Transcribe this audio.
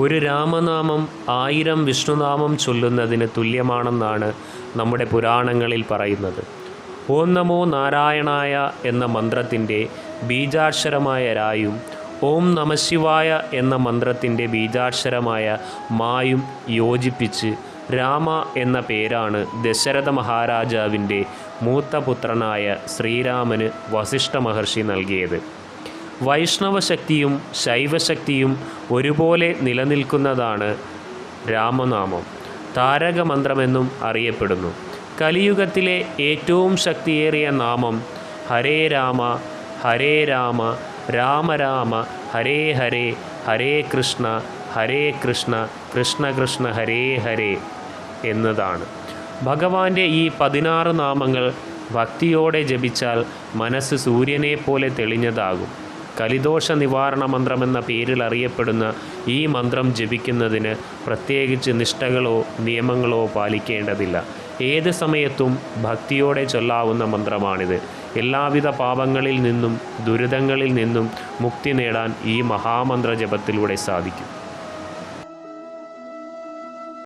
ഒരു രാമനാമം 1000 വിഷ്ണുനാമം ചൊല്ലുന്നതിന് തുല്യമാണെന്നാണ് നമ്മുടെ പുരാണങ്ങളിൽ പറയുന്നത്. ഓം നമോ നാരായണായ എന്ന മന്ത്രത്തിൻ്റെ ബീജാക്ഷരമായ രായും ഓം നമഃശിവായ എന്ന മന്ത്രത്തിൻ്റെ ബീജാക്ഷരമായ മായും യോജിപ്പിച്ച് രാമ എന്ന പേരാണ് ദശരഥ മഹാരാജാവിൻ്റെ മൂത്ത പുത്രനായ ശ്രീരാമന് വസിഷ്ഠ മഹർഷി നൽകിയത്. വൈഷ്ണവശക്തിയും ശൈവശക്തിയും ഒരുപോലെ നിലനിൽക്കുന്നതാണ് രാമനാമം. താരകമന്ത്രമെന്നും അറിയപ്പെടുന്നു. കലിയുഗത്തിലെ ഏറ്റവും ശക്തിയേറിയ നാമം ഹരേ രാമ ഹരേ രാമ രാമ രാമ ഹരേ ഹരേ ഹരേ കൃഷ്ണ കൃഷ്ണ കൃഷ്ണ ഹരേ ഹരേ എന്നതാണ്. ഭഗവാന്റെ ഈ 16 നാമങ്ങൾ ഭക്തിയോടെ ജപിച്ചാൽ മനസ്സ് സൂര്യനെ പോലെ തെളിഞ്ഞതാകും. കലിദോഷ നിവാരണ മന്ത്രമെന്ന പേരിൽ അറിയപ്പെടുന്ന ഈ മന്ത്രം ജപിക്കുന്നതിന് പ്രത്യേകിച്ച് നിഷ്ഠകളോ നിയമങ്ങളോ പാലിക്കേണ്ടതില്ല. ഏത് സമയത്തും ഭക്തിയോടെ ചൊല്ലാവുന്ന മന്ത്രമാണിത്. എല്ലാവിധ പാപങ്ങളിൽ നിന്നും ദുരിതങ്ങളിൽ നിന്നും മുക്തി നേടാൻ ഈ മഹാമന്ത്ര ജപത്തിലൂടെ സാധിക്കും.